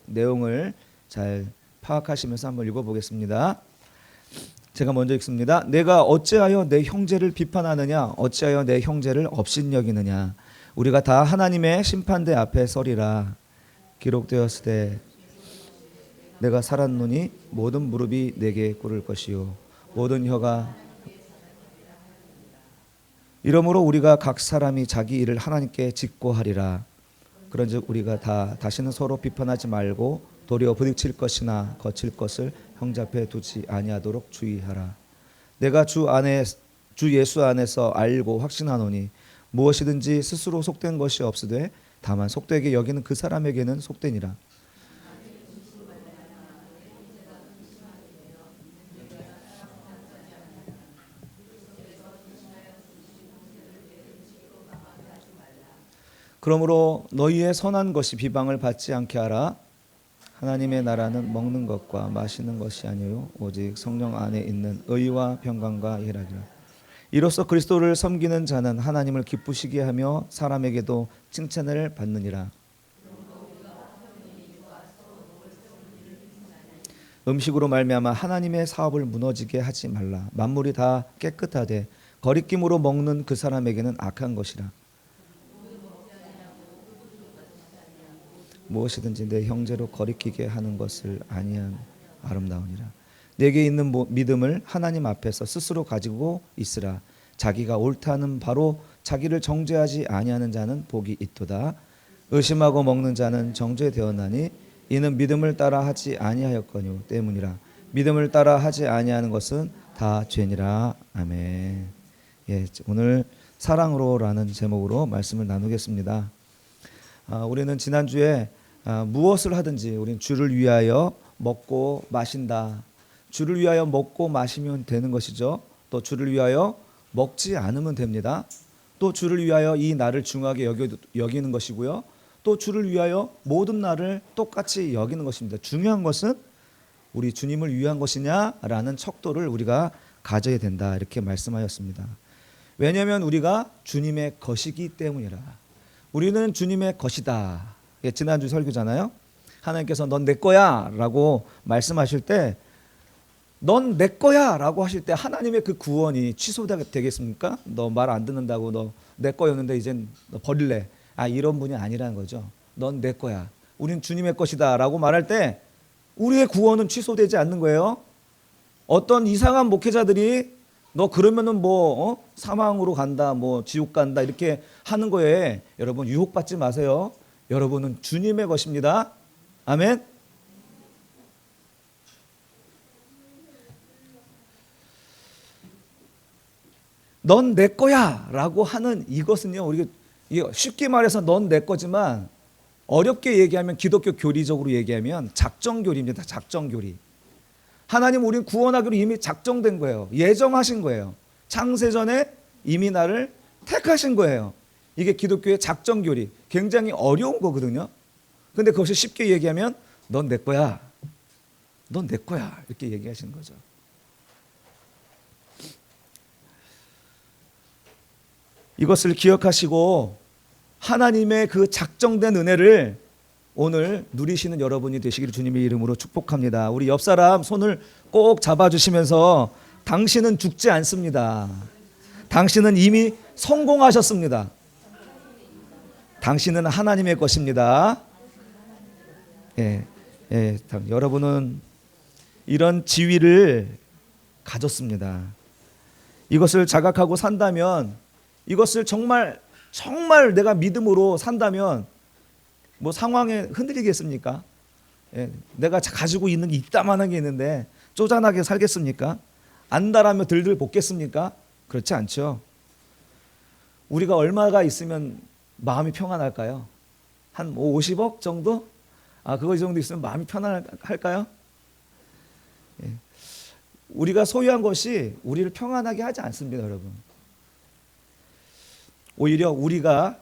내용을 잘 파악하시면서 한번 읽어보겠습니다. 제가 먼저 읽습니다. 내가 어찌하여 내 형제를 비판하느냐? 어찌하여 내 형제를 업신여기느냐? 우리가 다 하나님의 심판대 앞에 서리라. 기록되었으되 내가 살았노니 모든 무릎이 내게 꿇을 것이요 모든 혀가 이러므로 우리가 각 사람이 자기 일을 하나님께 직고하리라. 그런즉 우리가 다시는 서로 비판하지 말고 도리어 부딪힐 것이나 거칠 것을 형제 앞에 두지 아니하도록 주의하라. 내가 주 예수 안에서 알고 확신하노니 무엇이든지 스스로 속된 것이 없으되 다만 속되게 여기는 그 사람에게는 속되니라. 그러므로 너희의 선한 것이 비방을 받지 않게 하라. 하나님의 나라는 먹는 것과 마시는 것이 아니요 오직 성령 안에 있는 의와 평강과 희락이라. 이로써 그리스도를 섬기는 자는 하나님을 기쁘시게 하며 사람에게도 칭찬을 받느니라. 음식으로 말미암아 하나님의 사업을 무너지게 하지 말라. 만물이 다 깨끗하되 거리낌으로 먹는 그 사람에게는 악한 것이라. 무엇이든지 내 형제로 거리끼게 하는 것을 아니한 아름다우니라. 내게 있는 믿음을 하나님 앞에서 스스로 가지고 있으라. 자기가 옳다는 바로 자기를 정죄하지 아니하는 자는 복이 있도다. 의심하고 먹는 자는 정죄되었나니 이는 믿음을 따라 하지 아니하였거니와 때문이라. 믿음을 따라 하지 아니하는 것은 다 죄니라. 아멘. 오늘 사랑으로라는 제목으로 말씀을 나누겠습니다. 우리는 지난주에 무엇을 하든지 우리는 주를 위하여 먹고 마신다. 주를 위하여 먹고 마시면 되는 것이죠. 또 주를 위하여 먹지 않으면 됩니다. 또 주를 위하여 이 날을 중하게 여기는 것이고요. 또 주를 위하여 모든 날을 똑같이 여기는 것입니다. 중요한 것은 우리 주님을 위한 것이냐라는 척도를 우리가 가져야 된다. 이렇게 말씀하였습니다. 왜냐하면 우리가 주님의 것이기 때문이라. 우리는 주님의 것이다. 지난주 설교잖아요. 하나님께서 넌 내 거야 라고 말씀하실 때 넌 내 거야 라고 하실 때 하나님의 그 구원이 취소되겠습니까? 너 말 안 듣는다고 너 내 거였는데 이젠 너 버릴래. 이런 분이 아니라는 거죠. 넌 내 거야. 우린 주님의 것이다 라고 말할 때 우리의 구원은 취소되지 않는 거예요. 어떤 이상한 목회자들이 너 그러면은 사망으로 간다, 지옥 간다 이렇게 하는 거에 여러분 유혹받지 마세요. 여러분은 주님의 것입니다. 아멘. 넌 내 거야 라고 하는 이것은요, 우리가 쉽게 말해서 넌 내 거지만 어렵게 얘기하면 기독교 교리적으로 얘기하면 작정교리입니다. 작정교리. 하나님 우린 구원하기로 이미 작정된 거예요. 예정하신 거예요. 창세전에 이미 나를 택하신 거예요. 이게 기독교의 작정교리. 굉장히 어려운 거거든요. 근데 그것을 쉽게 얘기하면 넌 내 거야. 넌 내 거야. 이렇게 얘기하시는 거죠. 이것을 기억하시고 하나님의 그 작정된 은혜를 오늘 누리시는 여러분이 되시기를 주님의 이름으로 축복합니다. 우리 옆 사람 손을 꼭 잡아주시면서 당신은 죽지 않습니다. 당신은 이미 성공하셨습니다. 당신은 하나님의 것입니다. 여러분은 이런 지위를 가졌습니다. 이것을 자각하고 산다면, 이것을 정말 내가 믿음으로 산다면 상황에 흔들리겠습니까? 내가 가지고 있는 게 이따만한 게 있는데 쪼잔하게 살겠습니까? 안달하며 들들 볶겠습니까? 그렇지 않죠. 우리가 얼마가 있으면 마음이 평안할까요? 한 50억 정도? 그거 이 정도 있으면 마음이 편안할까요? 우리가 소유한 것이 우리를 평안하게 하지 않습니다, 여러분. 오히려 우리가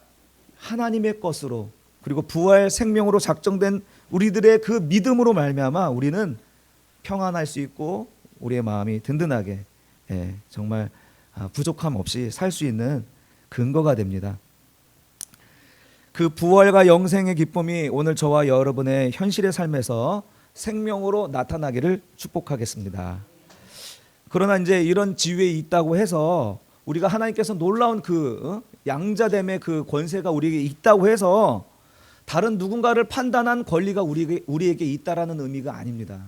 하나님의 것으로 그리고 부활 생명으로 작정된 우리들의 그 믿음으로 말미암아 우리는 평안할 수 있고 우리의 마음이 든든하게 정말 부족함 없이 살 수 있는 근거가 됩니다. 그 부활과 영생의 기쁨이 오늘 저와 여러분의 현실의 삶에서 생명으로 나타나기를 축복하겠습니다. 그러나 이제 이런 지위에 있다고 해서 우리가 하나님께서 놀라운 그 양자됨의 그 권세가 우리에게 있다고 해서 다른 누군가를 판단한 권리가 우리에게 있다라는 의미가 아닙니다.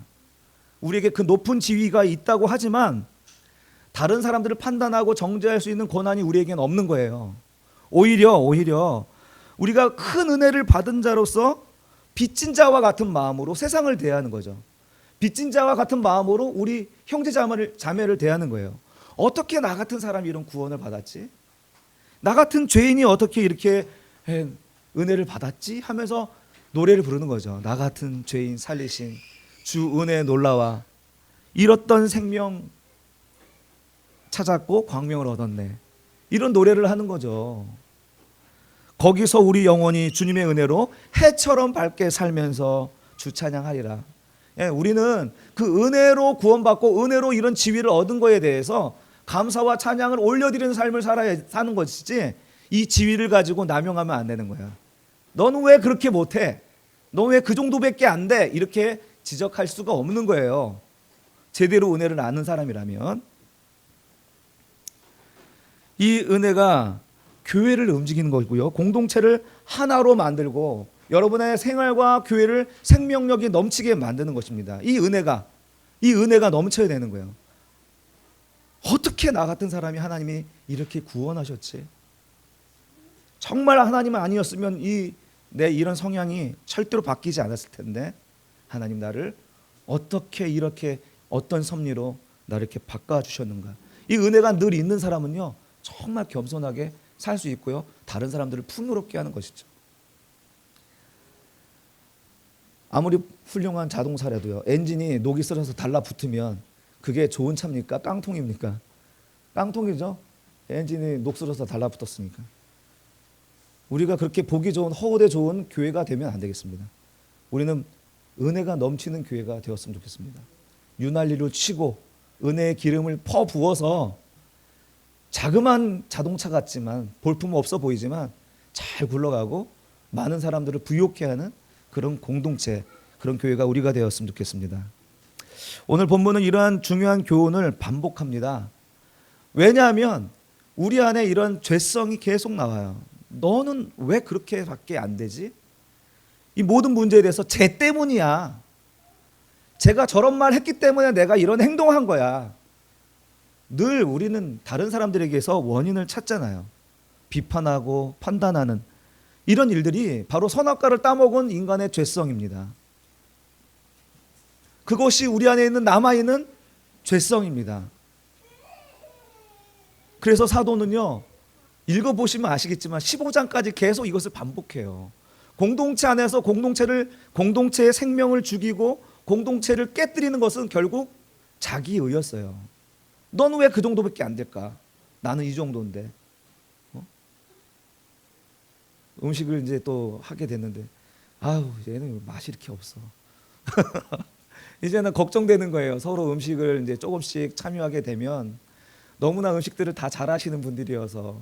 우리에게 그 높은 지위가 있다고 하지만 다른 사람들을 판단하고 정죄할 수 있는 권한이 우리에게는 없는 거예요. 오히려 우리가 큰 은혜를 받은 자로서 빚진 자와 같은 마음으로 세상을 대하는 거죠. 빚진 자와 같은 마음으로 우리 형제 자매를 대하는 거예요. 어떻게 나 같은 사람이 이런 구원을 받았지? 나 같은 죄인이 어떻게 이렇게 은혜를 받았지? 하면서 노래를 부르는 거죠. 나 같은 죄인 살리신 주 은혜 놀라와 잃었던 생명 찾았고 광명을 얻었네. 이런 노래를 하는 거죠. 거기서 우리 영혼이 주님의 은혜로 해처럼 밝게 살면서 주 찬양하리라. 우리는 그 은혜로 구원받고 은혜로 이런 지위를 얻은 거에 대해서 감사와 찬양을 올려드리는 삶을 사는 것이지 이 지위를 가지고 남용하면 안 되는 거야. 너는 왜 그렇게 못해? 너 왜 그 정도밖에 안 돼? 이렇게 지적할 수가 없는 거예요. 제대로 은혜를 아는 사람이라면. 이 은혜가 교회를 움직이는 거고요. 공동체를 하나로 만들고 여러분의 생활과 교회를 생명력이 넘치게 만드는 것입니다. 이 은혜가 넘쳐야 되는 거예요. 어떻게 나 같은 사람이 하나님이 이렇게 구원하셨지? 정말 하나님 아니었으면 내 이런 성향이 절대로 바뀌지 않았을 텐데 하나님 나를 어떻게 이렇게 어떤 섭리로 나를 이렇게 바꿔주셨는가. 이 은혜가 늘 있는 사람은요 정말 겸손하게 살 수 있고요 다른 사람들을 풍요롭게 하는 것이죠. 아무리 훌륭한 자동차라도요 엔진이 녹이 슬어서 달라붙으면 그게 좋은 차입니까? 깡통입니까? 깡통이죠. 엔진이 녹슬어서 달라붙었으니까. 우리가 그렇게 보기 좋은 허울에 좋은 교회가 되면 안 되겠습니다. 우리는 은혜가 넘치는 교회가 되었으면 좋겠습니다. 유난리로 치고 은혜의 기름을 퍼 부어서 자그마한 자동차 같지만 볼품 없어 보이지만 잘 굴러가고 많은 사람들을 부욕해 하는 그런 공동체, 그런 교회가 우리가 되었으면 좋겠습니다. 오늘 본문은 이러한 중요한 교훈을 반복합니다. 왜냐하면 우리 안에 이런 죄성이 계속 나와요. 너는 왜 그렇게밖에 안 되지? 이 모든 문제에 대해서 쟤 때문이야. 제가 저런 말 했기 때문에 내가 이런 행동한 거야. 늘 우리는 다른 사람들에게서 원인을 찾잖아요. 비판하고 판단하는 이런 일들이 바로 선악과를 따먹은 인간의 죄성입니다. 그것이 우리 안에 있는 남아있는 죄성입니다. 그래서 사도는요 읽어보시면 아시겠지만 15장까지 계속 이것을 반복해요. 공동체 안에서 공동체의 생명을 죽이고 공동체를 깨뜨리는 것은 결국 자기의였어요. 너는 왜 그 정도밖에 안 될까? 나는 이 정도인데. 음식을 이제 또 하게 됐는데 아유 얘는 맛이 이렇게 없어. 이제는 걱정되는 거예요. 서로 음식을 이제 조금씩 참여하게 되면 너무나 음식들을 다 잘하시는 분들이어서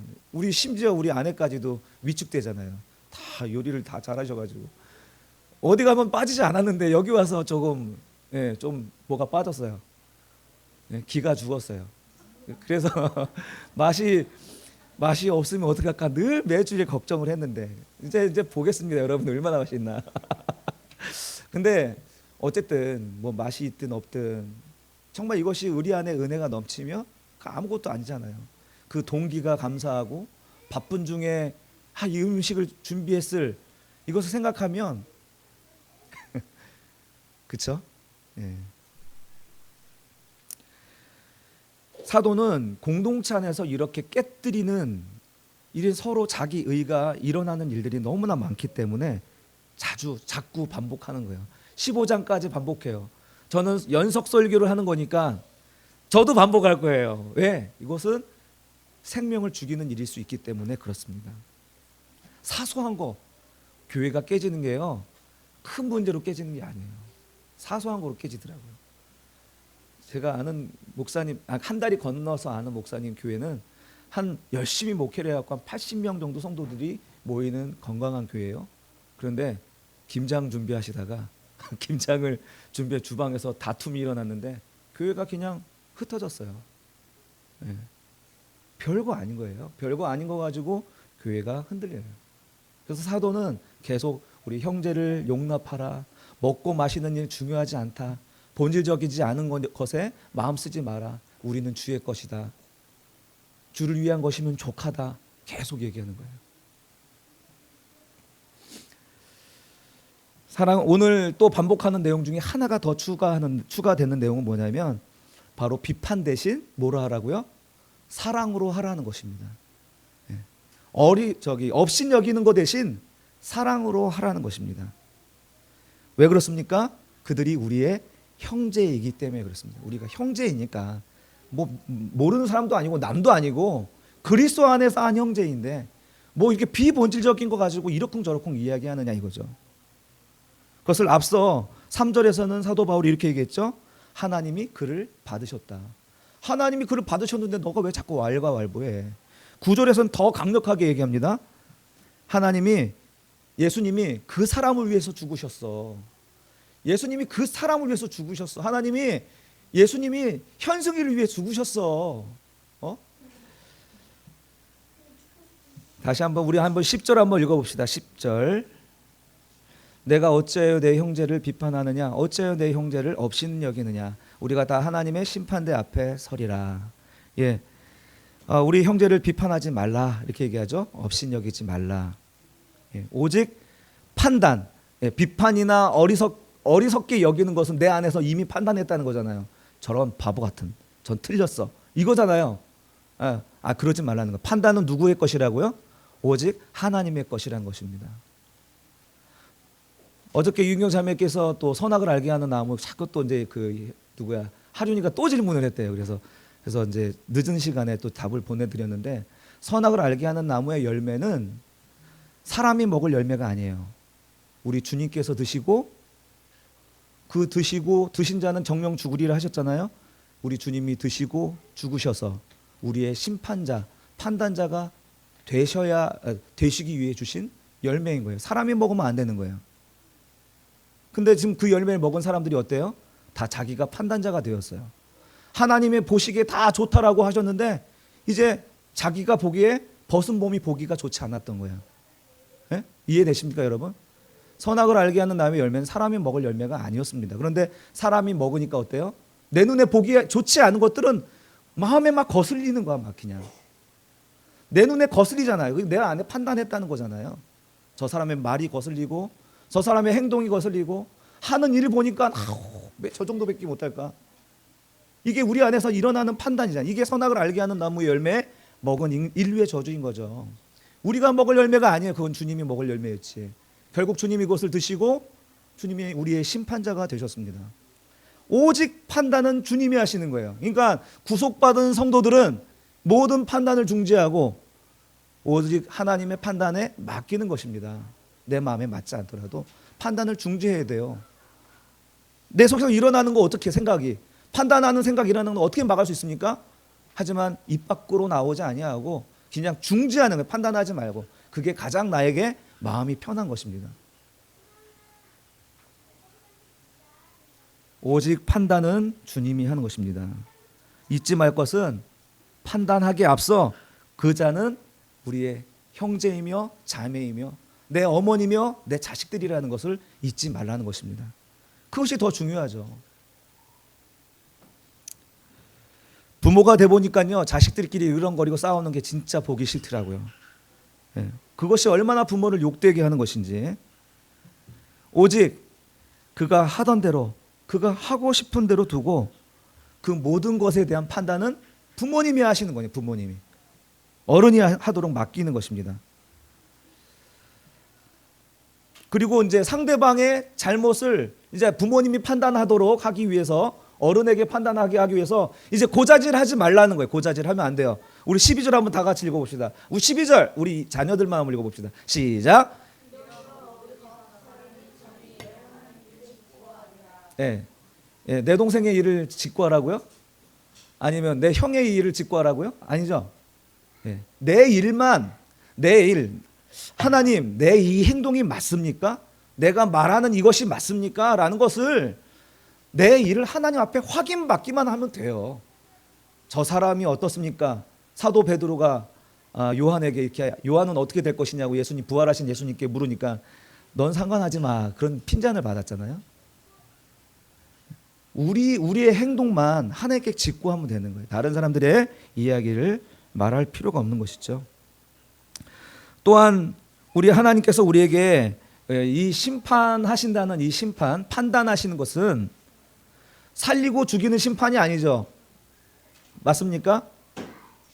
심지어 우리 아내까지도 위축되잖아요. 다 요리를 다 잘하셔가지고 어디 가면 빠지지 않았는데 여기 와서 조금 좀 뭐가 빠졌어요. 기가 죽었어요. 그래서 맛이 없으면 어떡할까 늘 매주일 걱정을 했는데 이제 보겠습니다. 여러분 얼마나 맛있나. 근데 어쨌든 뭐 맛이 있든 없든 정말 이것이 우리 안에 은혜가 넘치며 아무것도 아니잖아요. 그 동기가 감사하고 바쁜 중에 이 음식을 준비했을 이것을 생각하면 그렇죠? 예. 사도는 공동체 안에서 이렇게 깨뜨리는 일이 서로 자기 의가 일어나는 일들이 너무나 많기 때문에 자꾸 반복하는 거예요. 15장까지 반복해요. 저는 연속 설교를 하는 거니까 저도 반복할 거예요. 왜? 이것은 생명을 죽이는 일일 수 있기 때문에 그렇습니다. 사소한 거 교회가 깨지는 게요 큰 문제로 깨지는 게 아니에요. 사소한 거로 깨지더라고요. 제가 아는 목사님 한 달이 건너서 아는 목사님 교회는 한 열심히 목회를 해갖고 한 80명 정도 성도들이 모이는 건강한 교회예요. 그런데 김장 준비하시다가 김장을 준비해 주방에서 다툼이 일어났는데 교회가 그냥 흩어졌어요. 예. 별거 아닌 거예요. 별거 아닌 거 가지고 교회가 흔들려요. 그래서 사도는 계속 우리 형제를 용납하라. 먹고 마시는 일 중요하지 않다. 본질적이지 않은 것에 마음 쓰지 마라. 우리는 주의 것이다. 주를 위한 것이면 족하다. 계속 얘기하는 거예요. 사랑, 오늘 또 반복하는 내용 중에 하나가 더 추가되는 내용은 뭐냐면 바로 비판 대신 뭐라 하라고요? 사랑으로 하라는 것입니다. 업신 여기는 것 대신 사랑으로 하라는 것입니다. 왜 그렇습니까? 그들이 우리의 형제이기 때문에 그렇습니다. 우리가 형제이니까 뭐 모르는 사람도 아니고 남도 아니고 그리스도 안에서 한 형제인데 뭐 이렇게 비본질적인 거 가지고 이러쿵저러쿵 이야기하느냐 이거죠. 그것을 앞서 3절에서는 사도 바울이 이렇게 얘기했죠. 하나님이 그를 받으셨다. 하나님이 그를 받으셨는데 너가 왜 자꾸 왈가왈부해? 9절에서는 더 강력하게 얘기합니다. 예수님이 그 사람을 위해서 죽으셨어. 예수님이 그 사람을 위해서 죽으셨어. 예수님이 현승이를 위해 죽으셨어. 다시 우리 한번 10절 한번 읽어봅시다. 10절. 내가 어찌하여 내 형제를 비판하느냐? 어찌하여 내 형제를 업신 여기느냐? 우리가 다 하나님의 심판대 앞에 서리라. 예, 우리 형제를 비판하지 말라 이렇게 얘기하죠. 업신 여기지 말라. 예, 오직 판단, 비판이나 어리석게 여기는 것은 내 안에서 이미 판단했다는 거잖아요. 저런 바보 같은, 전 틀렸어 이거잖아요. 그러지 말라는 거. 판단은 누구의 것이라고요? 오직 하나님의 것이라는 것입니다. 어저께 유경 자매께서 또 선악을 알게 하는 나무 자꾸 또 이제 하륜이가 또 질문을 했대요. 그래서 이제 늦은 시간에 또 답을 보내드렸는데 선악을 알게 하는 나무의 열매는 사람이 먹을 열매가 아니에요. 우리 주님께서 드시고 드신 자는 정령 죽으리라 하셨잖아요. 우리 주님이 드시고 죽으셔서 우리의 심판자, 판단자가 되시기 위해 주신 열매인 거예요. 사람이 먹으면 안 되는 거예요. 근데 지금 그 열매를 먹은 사람들이 어때요? 다 자기가 판단자가 되었어요. 하나님의 보시기에 다 좋다라고 하셨는데 이제 자기가 보기에 벗은 몸이 보기가 좋지 않았던 거예요. 네? 이해되십니까 여러분? 선악을 알게 하는 나무의 열매는 사람이 먹을 열매가 아니었습니다. 그런데 사람이 먹으니까 어때요? 내 눈에 보기에 좋지 않은 것들은 마음에 막 거슬리는 거야. 막 그냥 내 눈에 거슬리잖아요. 내 안에 판단했다는 거잖아요. 저 사람의 말이 거슬리고 저 사람의 행동이 거슬리고 하는 일을 보니까 왜 저 정도밖에 못할까? 이게 우리 안에서 일어나는 판단이잖아요. 이게 선악을 알게 하는 나무의 열매 먹은 인류의 저주인 거죠. 우리가 먹을 열매가 아니에요. 그건 주님이 먹을 열매였지. 결국 주님이 그것을 드시고 주님이 우리의 심판자가 되셨습니다. 오직 판단은 주님이 하시는 거예요. 그러니까 구속받은 성도들은 모든 판단을 중지하고 오직 하나님의 판단에 맡기는 것입니다. 내 마음에 맞지 않더라도 판단을 중지해야 돼요. 내 속에서 일어나는 거 어떻게 생각이 판단하는 생각이 일어나는 거 어떻게 막을 수 있습니까? 하지만 입 밖으로 나오지 아니하고 그냥 중지하는 거예요. 판단하지 말고. 그게 가장 나에게 마음이 편한 것입니다. 오직 판단은 주님이 하는 것입니다. 잊지 말 것은 판단하기에 앞서 그 자는 우리의 형제이며 자매이며 내 어머니며 내 자식들이라는 것을 잊지 말라는 것입니다. 그것이 더 중요하죠. 부모가 돼 보니까요, 자식들끼리 으렁거리고 싸우는 게 진짜 보기 싫더라고요. 그것이 얼마나 부모를 욕되게 하는 것인지. 오직 그가 하던 대로, 그가 하고 싶은 대로 두고 그 모든 것에 대한 판단은 부모님이 하시는 거예요. 부모님이. 어른이 하도록 맡기는 것입니다. 그리고 이제 상대방의 잘못을 이제 부모님이 판단하도록 하기 위해서, 어른에게 판단하게 하기 위해서 이제 고자질 하지 말라는 거예요. 고자질 하면 안 돼요. 우리 12절 한번 다 같이 읽어봅시다. 우리 12절 우리 자녀들만 한번 읽어봅시다. 시작. 내 동생의 일을 직구하라고요? 아니면 내 형의 일을 직구하라고요? 아니죠. 내 일만, 내 일, 하나님, 내 이 행동이 맞습니까? 내가 말하는 이것이 맞습니까? 라는 것을 내 일을 하나님 앞에 확인받기만 하면 돼요. 저 사람이 어떻습니까? 사도 베드로가 요한에게 이렇게 요한은 어떻게 될 것이냐고 예수님 부활하신 예수님께 물으니까 넌 상관하지 마. 그런 핀잔을 받았잖아요. 우리의 행동만 하나님께 직구하면 되는 거예요. 다른 사람들의 이야기를 말할 필요가 없는 것이죠. 또한 우리 하나님께서 우리에게 이 심판하신다는 이 심판, 판단하시는 것은 살리고 죽이는 심판이 아니죠. 맞습니까?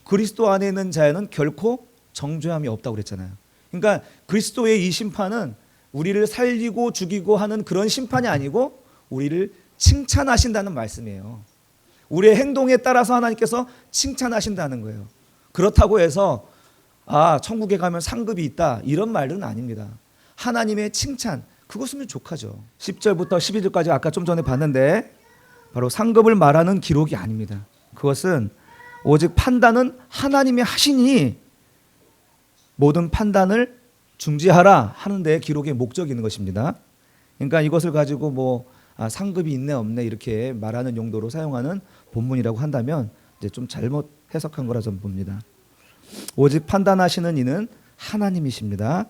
그리스도 안에 있는 자에는 결코 정죄함이 없다고 그랬잖아요. 그러니까 그리스도의 이 심판은 우리를 살리고 죽이고 하는 그런 심판이 아니고 우리를 칭찬하신다는 말씀이에요. 우리의 행동에 따라서 하나님께서 칭찬하신다는 거예요. 그렇다고 해서 천국에 가면 상급이 있다 이런 말은 아닙니다. 하나님의 칭찬, 그것은 족하죠. 10절부터 12절까지 아까 좀 전에 봤는데 바로 상급을 말하는 기록이 아닙니다. 그것은 오직 판단은 하나님이 하시니 모든 판단을 중지하라 하는 데 기록의 목적이 있는 것입니다. 그러니까 이것을 가지고 상급이 있네 없네 이렇게 말하는 용도로 사용하는 본문이라고 한다면 이제 좀 잘못 해석한 거라 저는 봅니다. 오직 판단하시는 이는 하나님이십니다.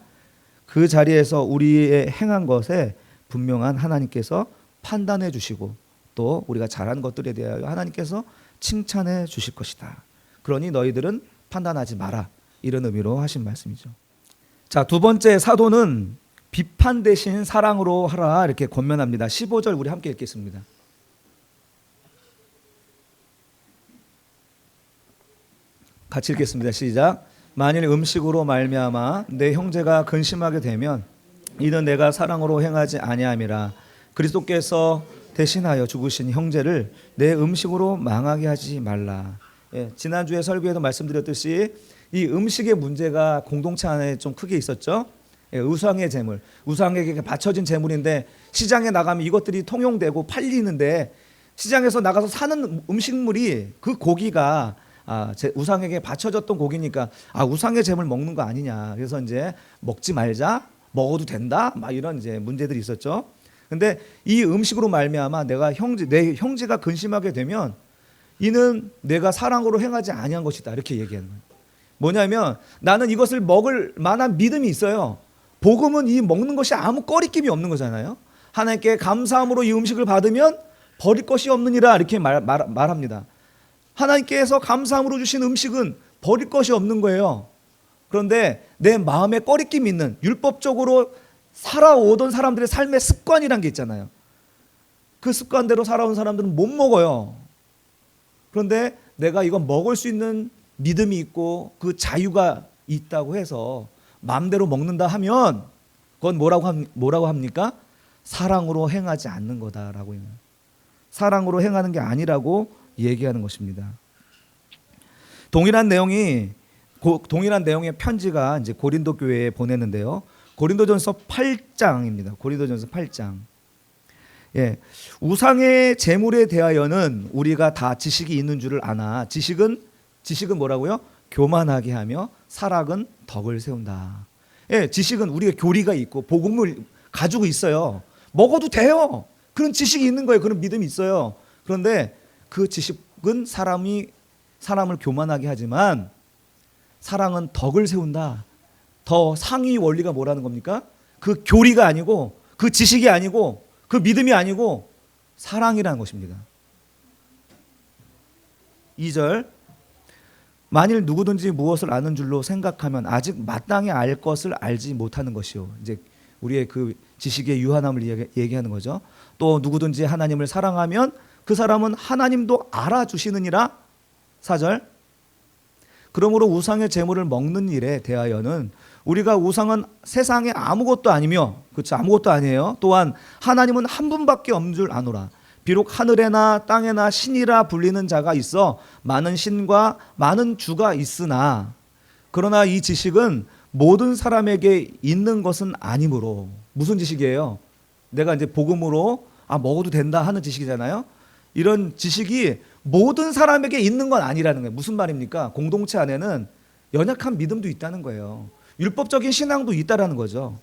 그 자리에서 우리의 행한 것에 분명한 하나님께서 판단해 주시고 또 우리가 잘한 것들에 대하여 하나님께서 칭찬해 주실 것이다. 그러니 너희들은 판단하지 마라. 이런 의미로 하신 말씀이죠. 자, 두 번째 사도는 비판 대신 사랑으로 하라 이렇게 권면합니다. 15절 우리 함께 읽겠습니다. 같이 읽겠습니다. 시작. 만일 음식으로 말미암아 내 형제가 근심하게 되면 이는 내가 사랑으로 행하지 아니함이라. 그리스도께서 대신하여 죽으신 형제를 내 음식으로 망하게 하지 말라. 지난주에 설교에도 말씀드렸듯이 이 음식의 문제가 공동체 안에 좀 크게 있었죠. 우상의 제물, 우상에게 바쳐진 제물인데 시장에 나가면 이것들이 통용되고 팔리는데 시장에서 나가서 사는 음식물이 그 고기가 우상에게 바쳐졌던 고기니까 우상의 제물 먹는 거 아니냐. 그래서 이제 먹지 말자, 먹어도 된다, 막 이런 이제 문제들이 있었죠. 근데 이 음식으로 말미암아 내 형제가 근심하게 되면 이는 내가 사랑으로 행하지 아니한 것이다 이렇게 얘기하는 거예요. 뭐냐면 나는 이것을 먹을 만한 믿음이 있어요. 복음은 이 먹는 것이 아무 꺼리낌이 없는 거잖아요. 하나님께 감사함으로 이 음식을 받으면 버릴 것이 없느니라 이렇게 말합니다. 하나님께서 감사함으로 주신 음식은 버릴 것이 없는 거예요. 그런데 내 마음에 꺼리낌이 있는 율법적으로 살아오던 사람들의 삶의 습관이란 게 있잖아요. 그 습관대로 살아온 사람들은 못 먹어요. 그런데 내가 이거 먹을 수 있는 믿음이 있고 그 자유가 있다고 해서 마음대로 먹는다 하면 그건 뭐라고 합니까? 사랑으로 행하지 않는 거다라고 해요. 사랑으로 행하는 게 아니라고 얘기하는 것입니다. 동일한 내용의 편지가 이제 고린도 교회에 보냈는데요. 고린도전서 8장입니다. 고린도전서 8장. 우상의 제물에 대하여는 우리가 다 지식이 있는 줄을 아나 지식은 뭐라고요? 교만하게 하며 사락은 덕을 세운다. 지식은 우리가 교리가 있고 복음을 가지고 있어요. 먹어도 돼요. 그런 지식이 있는 거예요. 그런 믿음이 있어요. 그런데 그 지식은 사람을 교만하게 하지만 사랑은 덕을 세운다. 더 상위 원리가 뭐라는 겁니까? 그 교리가 아니고 그 지식이 아니고 그 믿음이 아니고 사랑이라는 것입니다. 2절 만일 누구든지 무엇을 아는 줄로 생각하면 아직 마땅히 알 것을 알지 못하는 것이요. 이제 우리의 그 지식의 유한함을 얘기하는 거죠. 또 누구든지 하나님을 사랑하면 그 사람은 하나님도 알아주시느니라. 4절 그러므로 우상의 제물을 먹는 일에 대하여는 우리가 우상은 세상에 아무것도 아니며 그렇죠 아무것도 아니에요. 또한 하나님은 한 분밖에 없는 줄 아노라. 비록 하늘에나 땅에나 신이라 불리는 자가 있어 많은 신과 많은 주가 있으나 그러나 이 지식은 모든 사람에게 있는 것은 아니므로. 무슨 지식이에요? 내가 이제 복음으로 먹어도 된다 하는 지식이잖아요. 이런 지식이 모든 사람에게 있는 건 아니라는 거예요. 무슨 말입니까? 공동체 안에는 연약한 믿음도 있다는 거예요. 율법적인 신앙도 있다라는 거죠.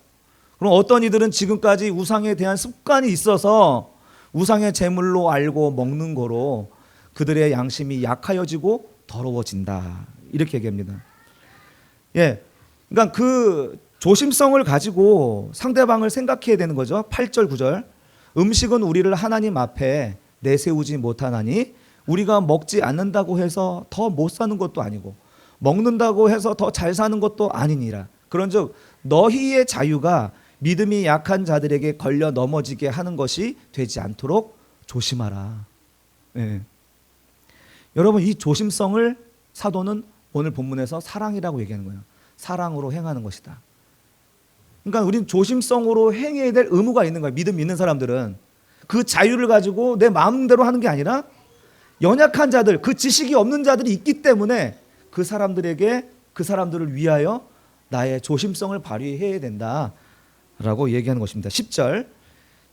그럼 어떤 이들은 지금까지 우상에 대한 습관이 있어서 우상의 제물로 알고 먹는 거로 그들의 양심이 약하여지고 더러워진다. 이렇게 얘기합니다. 예. 그러니까 그 조심성을 가지고 상대방을 생각해야 되는 거죠. 8절 9절. 음식은 우리를 하나님 앞에 내세우지 못하나니 우리가 먹지 않는다고 해서 더 못 사는 것도 아니고 먹는다고 해서 더 잘 사는 것도 아니니라. 그런즉 너희의 자유가 믿음이 약한 자들에게 걸려 넘어지게 하는 것이 되지 않도록 조심하라. 예. 여러분, 이 조심성을 사도는 오늘 본문에서 사랑이라고 얘기하는 거예요. 사랑으로 행하는 것이다. 그러니까 우리는 조심성으로 행해야 될 의무가 있는 거예요. 믿음 있는 사람들은 그 자유를 가지고 내 마음대로 하는 게 아니라 연약한 자들, 그 지식이 없는 자들이 있기 때문에 그 사람들을 위하여 나의 조심성을 발휘해야 된다라고 얘기하는 것입니다. 10절.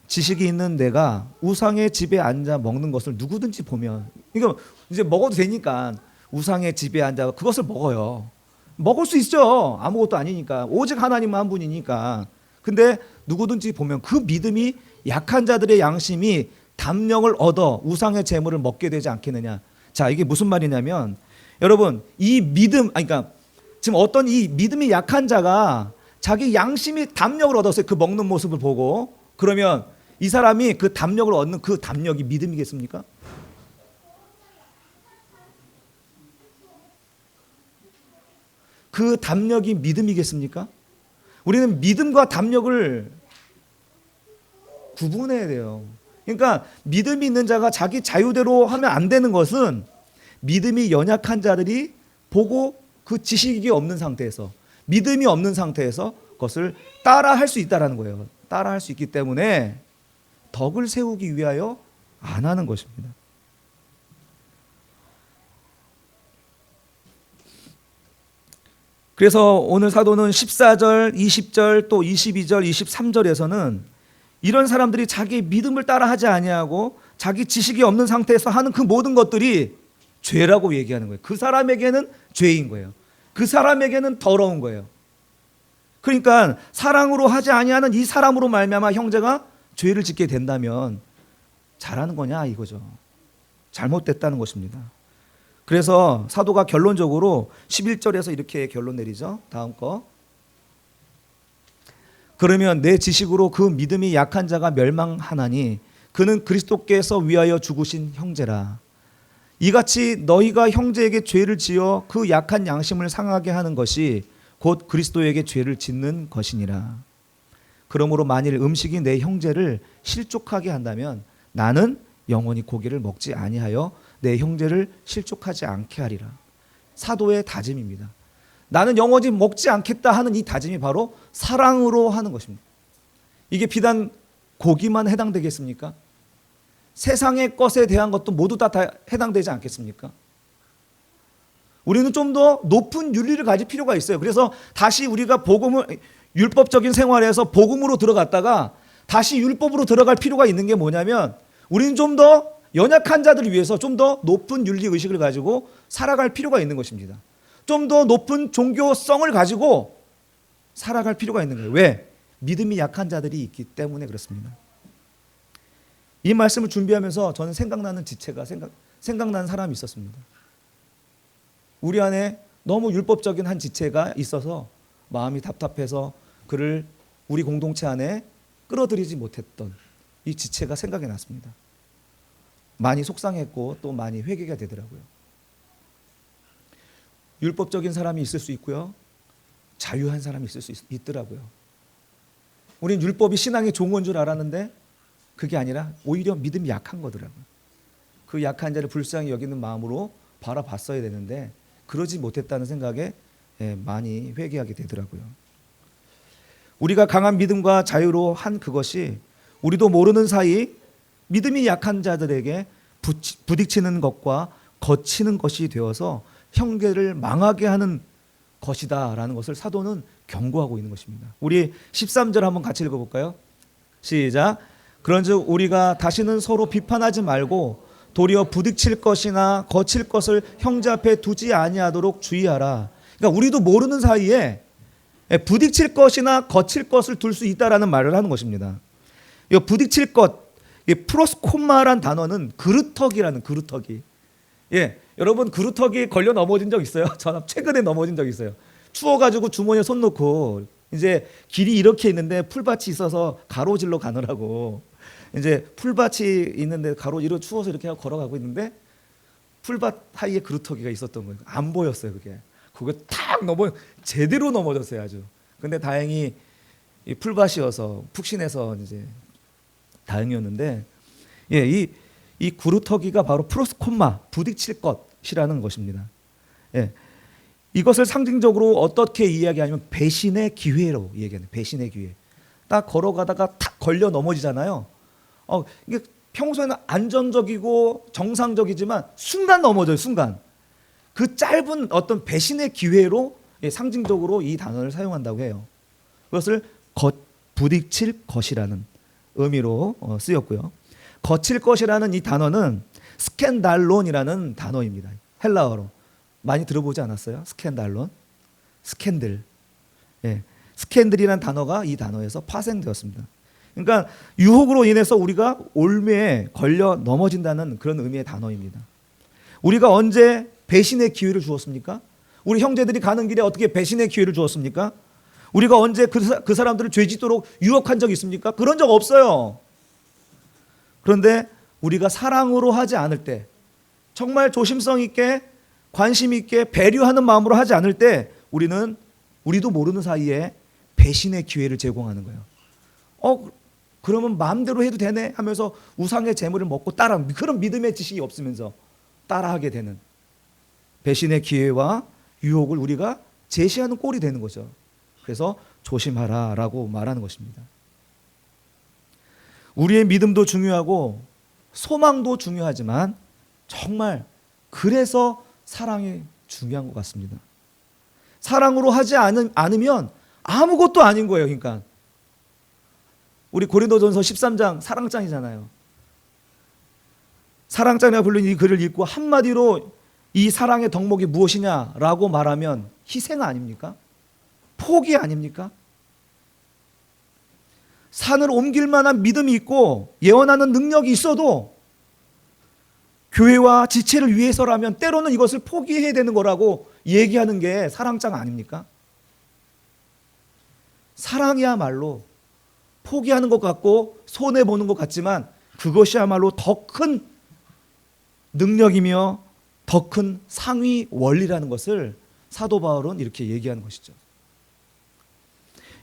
지식이 있는 내가 우상의 집에 앉아 먹는 것을 누구든지 보면, 이거 이제 먹어도 되니까 우상의 집에 앉아 그것을 먹어요. 먹을 수 있죠. 아무것도 아니니까. 오직 하나님만 한 분이니까. 근데 누구든지 보면 그 믿음이 약한 자들의 양심이 담력을 얻어 우상의 재물을 먹게 되지 않겠느냐. 자, 이게 무슨 말이냐면, 여러분, 이 믿음, 그러니까 지금 어떤 이 믿음이 약한 자가 자기 양심이 담력을 얻었어요. 그 먹는 모습을 보고. 그러면 이 사람이 그 담력을 얻는 그 담력이 믿음이겠습니까? 그 담력이 믿음이겠습니까? 우리는 믿음과 담력을 구분해야 돼요. 그러니까 믿음이 있는 자가 자기 자유대로 하면 안 되는 것은 믿음이 연약한 자들이 보고 그 지식이 없는 상태에서, 믿음이 없는 상태에서 그것을 따라할 수 있다는 거예요. 따라할 수 있기 때문에 덕을 세우기 위하여 안 하는 것입니다. 그래서 오늘 사도는 14절, 20절, 또 22절, 23절에서는 이런 사람들이 자기 믿음을 따라하지 아니하고 자기 지식이 없는 상태에서 하는 그 모든 것들이 죄라고 얘기하는 거예요. 그 사람에게는 죄인 거예요. 그 사람에게는 더러운 거예요. 그러니까 사랑으로 하지 아니하는 이 사람으로 말미암아 형제가 죄를 짓게 된다면 잘하는 거냐 이거죠. 잘못됐다는 것입니다. 그래서 사도가 결론적으로 11절에서 이렇게 결론 내리죠. 다음 거. 그러면 내 지식으로 그 믿음이 약한 자가 멸망하나니 그는 그리스도께서 위하여 죽으신 형제라. 이같이 너희가 형제에게 죄를 지어 그 약한 양심을 상하게 하는 것이 곧 그리스도에게 죄를 짓는 것이니라. 그러므로 만일 음식이 내 형제를 실족하게 한다면 나는 영원히 고기를 먹지 아니하여 내 형제를 실족하지 않게 하리라. 사도의 다짐입니다. 나는 영원히 먹지 않겠다 하는 이 다짐이 바로 사랑으로 하는 것입니다. 이게 비단 고기만 해당되겠습니까? 세상의 것에 대한 것도 모두 다 해당되지 않겠습니까? 우리는 좀 더 높은 윤리를 가질 필요가 있어요. 그래서 다시 우리가 율법적인 생활에서 복음으로 들어갔다가 다시 율법으로 들어갈 필요가 있는 게 뭐냐면, 우리는 좀 더 연약한 자들을 위해서 좀 더 높은 윤리 의식을 가지고 살아갈 필요가 있는 것입니다. 좀 더 높은 종교성을 가지고 살아갈 필요가 있는 거예요. 왜? 믿음이 약한 자들이 있기 때문에 그렇습니다. 이 말씀을 준비하면서 저는 생각나는 지체가 생각나는 사람이 있었습니다. 우리 안에 너무 율법적인 한 지체가 있어서 마음이 답답해서 그를 우리 공동체 안에 끌어들이지 못했던 이 지체가 생각이 났습니다. 많이 속상했고 또 많이 회개가 되더라고요. 율법적인 사람이 있을 수 있고요, 자유한 사람이 있을 수 있더라고요. 우린 율법이 신앙의 종은 줄 알았는데 그게 아니라 오히려 믿음이 약한 거더라고요. 그 약한 자를 불쌍히 여기는 마음으로 바라봤어야 되는데 그러지 못했다는 생각에 많이 회개하게 되더라고요. 우리가 강한 믿음과 자유로 한 그것이 우리도 모르는 사이 믿음이 약한 자들에게 부딪히는 것과 거치는 것이 되어서 형제를 망하게 하는 것이다라는 것을 사도는 경고하고 있는 것입니다. 우리 13절 한번 같이 읽어볼까요? 시작. 그런즉 우리가 다시는 서로 비판하지 말고 도리어 부딪힐 것이나 거칠 것을 형제 앞에 두지 아니하도록 주의하라. 그러니까 우리도 모르는 사이에 부딪힐 것이나 거칠 것을 둘 수 있다라는 말을 하는 것입니다. 이 부딪힐 것, 프로스콤마란 단어는 그루터기라는 그루터기. 여러분 그루터기 걸려 넘어진 적 있어요? 저는 최근에 넘어진 적 있어요. 추워가지고 주머니에 손 넣고 이제 길이 이렇게 있는데 풀밭이 있어서 가로질러 가느라고 이제 풀밭이 있는데 가로지로 추워서 이렇게 하고 걸어가고 있는데 풀밭 사이에 그루터기가 있었던 거예요. 안 보였어요 그게. 그거 탁 제대로 넘어졌어요 아주. 근데 다행히 이 풀밭이어서 푹신해서 이제 다행이었는데, 이 그루터기가 바로 프로스콤마, 부딪힐 것이라는 것입니다. 이것을 상징적으로 어떻게 이야기하냐면 배신의 기회로 얘기하는, 배신의 기회. 딱 걸어가다가 탁 걸려 넘어지잖아요. 이게 평소에는 안전적이고 정상적이지만 순간 넘어져요. 순간. 그 짧은 어떤 배신의 기회로 상징적으로 이 단어를 사용한다고 해요. 그것을 부딪힐 것이라는 의미로 쓰였고요. 거칠 것이라는 이 단어는 스캔달론이라는 단어입니다. 헬라어로. 많이 들어보지 않았어요? 스캔달론? 스캔들. 스캔들이라는 단어가 이 단어에서 파생되었습니다. 그러니까 유혹으로 인해서 우리가 올매에 걸려 넘어진다는 그런 의미의 단어입니다. 우리가 언제 배신의 기회를 주었습니까? 우리 형제들이 가는 길에 어떻게 배신의 기회를 주었습니까? 우리가 언제 그 사람들을 죄짓도록 유혹한 적 있습니까? 그런 적 없어요. 그런데 우리가 사랑으로 하지 않을 때, 정말 조심성 있게 관심 있게 배려하는 마음으로 하지 않을 때 우리도 모르는 사이에 배신의 기회를 제공하는 거예요. 그러면 마음대로 해도 되네 하면서 우상의 재물을 먹고 그런 믿음의 지식이 없으면서 따라하게 되는 배신의 기회와 유혹을 우리가 제시하는 꼴이 되는 거죠. 그래서 조심하라라고 말하는 것입니다. 우리의 믿음도 중요하고 소망도 중요하지만 정말 그래서 사랑이 중요한 것 같습니다. 사랑으로 하지 않으면 아무것도 아닌 거예요. 그러니까 우리 고린도전서 13장 사랑장이잖아요. 사랑장이라 불리는 이 글을 읽고 한마디로 이 사랑의 덕목이 무엇이냐라고 말하면 희생 아닙니까? 포기 아닙니까? 산을 옮길 만한 믿음이 있고 예언하는 능력이 있어도 교회와 지체를 위해서라면 때로는 이것을 포기해야 되는 거라고 얘기하는 게 사랑장 아닙니까? 사랑이야말로 포기하는 것 같고 손해보는 것 같지만 그것이야말로 더 큰 능력이며 더 큰 상위 원리라는 것을 사도 바울은 이렇게 얘기하는 것이죠.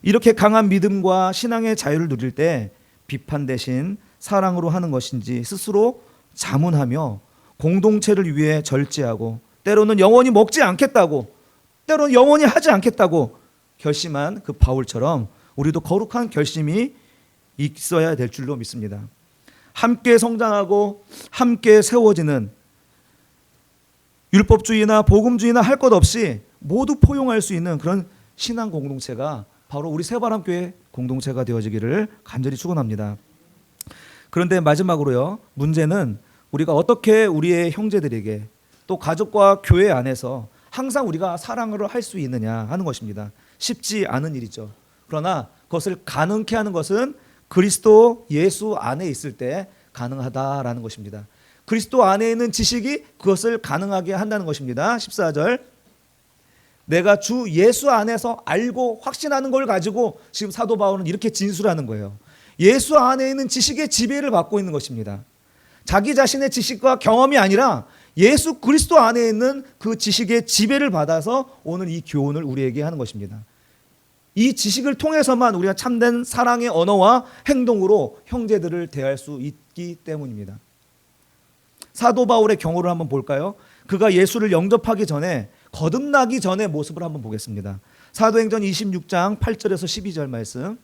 이렇게 강한 믿음과 신앙의 자유를 누릴 때 비판 대신 사랑으로 하는 것인지 스스로 자문하며 공동체를 위해 절제하고 때로는 영원히 먹지 않겠다고, 때로는 영원히 하지 않겠다고 결심한 그 바울처럼 우리도 거룩한 결심이 있어야 될 줄로 믿습니다. 함께 성장하고 함께 세워지는 율법주의나 복음주의나 할 것 없이 모두 포용할 수 있는 그런 신앙 공동체가 바로 우리 새바람교회 공동체가 되어지기를 간절히 축원합니다. 그런데 마지막으로요, 문제는 우리가 어떻게 우리의 형제들에게 또 가족과 교회 안에서 항상 우리가 사랑을 할 수 있느냐 하는 것입니다. 쉽지 않은 일이죠. 그러나 그것을 가능케 하는 것은 그리스도 예수 안에 있을 때 가능하다라는 것입니다. 그리스도 안에 있는 지식이 그것을 가능하게 한다는 것입니다. 14절, 내가 주 예수 안에서 알고 확신하는 걸 가지고 지금 사도 바울은 이렇게 진술하는 거예요. 예수 안에 있는 지식의 지배를 받고 있는 것입니다. 자기 자신의 지식과 경험이 아니라 예수 그리스도 안에 있는 그 지식의 지배를 받아서 오늘 이 교훈을 우리에게 하는 것입니다. 이 지식을 통해서만 우리가 참된 사랑의 언어와 행동으로 형제들을 대할 수 있기 때문입니다. 사도 바울의 경우를 한번 볼까요? 그가 예수를 영접하기 전에, 거듭나기 전의 모습을 한번 보겠습니다. 사도행전 26장 8절에서 12절 말씀.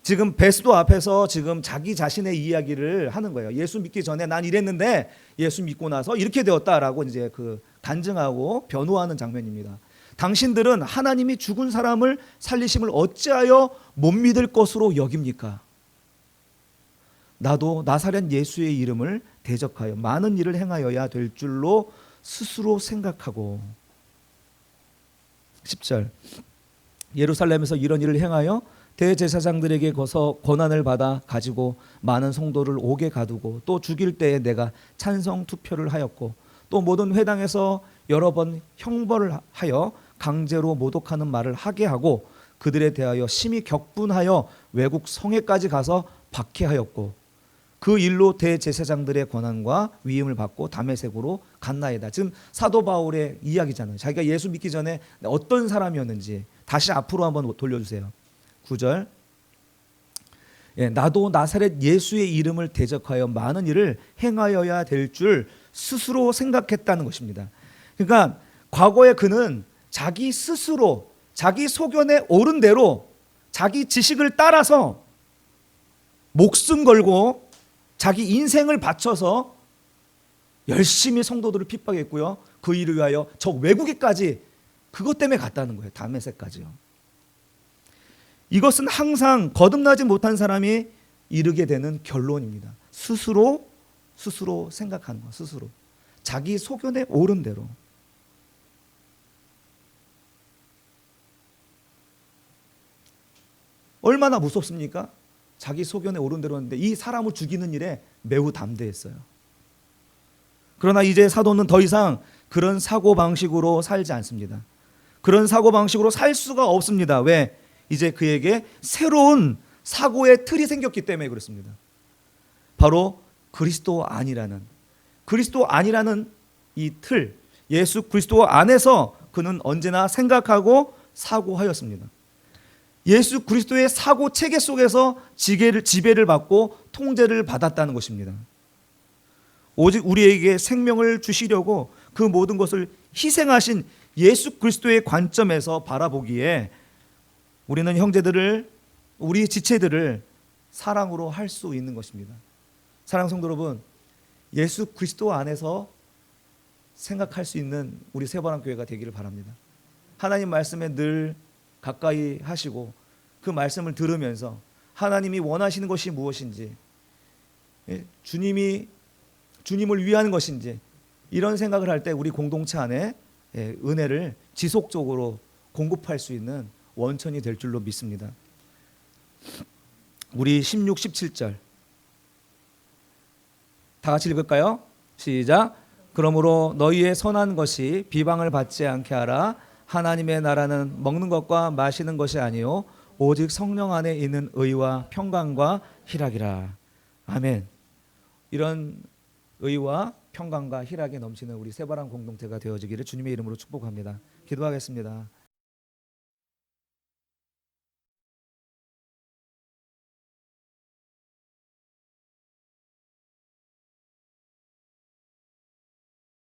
지금 베스도 앞에서 지금 자기 자신의 이야기를 하는 거예요. 예수 믿기 전에 난 이랬는데 예수 믿고 나서 이렇게 되었다라고 이제 그 간증하고 변호하는 장면입니다. 당신들은 하나님이 죽은 사람을 살리심을 어찌하여 못 믿을 것으로 여깁니까? 나도 나사렛 예수의 이름을 대적하여 많은 일을 행하여야 될 줄로 스스로 생각하고. 10절, 예루살렘에서 이런 일을 행하여 대제사장들에게 거서 권한을 받아 가지고 많은 성도를 옥에 가두고 또 죽일 때에 내가 찬성 투표를 하였고 또 모든 회당에서 여러 번 형벌을 하여 강제로 모독하는 말을 하게 하고 그들에 대하여 심히 격분하여 외국 성에까지 가서 박해하였고 그 일로 대제사장들의 권한과 위임을 받고 다메섹으로 갔나이다. 지금 사도 바울의 이야기잖아요. 자기가 예수 믿기 전에 어떤 사람이었는지 다시 앞으로 한번 돌려주세요. 9절. 나도 나사렛 예수의 이름을 대적하여 많은 일을 행하여야 될 줄 스스로 생각했다는 것입니다. 그러니까 과거에 그는 자기 스스로 자기 소견에 옳은 대로 자기 지식을 따라서 목숨 걸고 자기 인생을 바쳐서 열심히 성도들을 핍박했고요. 그 일을 위하여 저 외국에까지 그것 때문에 갔다는 거예요. 다메섹까지요. 이것은 항상 거듭나지 못한 사람이 이르게 되는 결론입니다. 스스로 생각하는 거, 스스로 자기 소견에 옳은 대로. 얼마나 무섭습니까? 자기 소견에 옳은 대로 했는데 이 사람을 죽이는 일에 매우 담대했어요. 그러나 이제 사도는 더 이상 그런 사고방식으로 살지 않습니다. 그런 사고방식으로 살 수가 없습니다. 왜? 이제 그에게 새로운 사고의 틀이 생겼기 때문에 그렇습니다. 바로 그리스도 안이라는 이 틀, 예수 그리스도 안에서 그는 언제나 생각하고 사고하였습니다. 예수 그리스도의 사고 체계 속에서 지배를 받고 통제를 받았다는 것입니다. 오직 우리에게 생명을 주시려고 그 모든 것을 희생하신 예수 그리스도의 관점에서 바라보기에 우리는 형제들을, 우리 지체들을 사랑으로 할 수 있는 것입니다. 사랑하는 성도 여러분, 예수 그리스도 안에서 생각할 수 있는 우리 세바람 교회가 되기를 바랍니다. 하나님 말씀에 늘 가까이 하시고 그 말씀을 들으면서 하나님이 원하시는 것이 무엇인지, 주님을 위한 것인지 이런 생각을 할 때 우리 공동체 안에 은혜를 지속적으로 공급할 수 있는 원천이 될 줄로 믿습니다. 우리 16, 17절 다 같이 읽을까요? 시작. 그러므로 너희의 선한 것이 비방을 받지 않게 하라. 하나님의 나라는 먹는 것과 마시는 것이 아니요 오직 성령 안에 있는 의와 평강과 희락이라. 아멘. 이런 의와 평강과 희락이 넘치는 우리 세바람 공동체가 되어지기를 주님의 이름으로 축복합니다. 기도하겠습니다.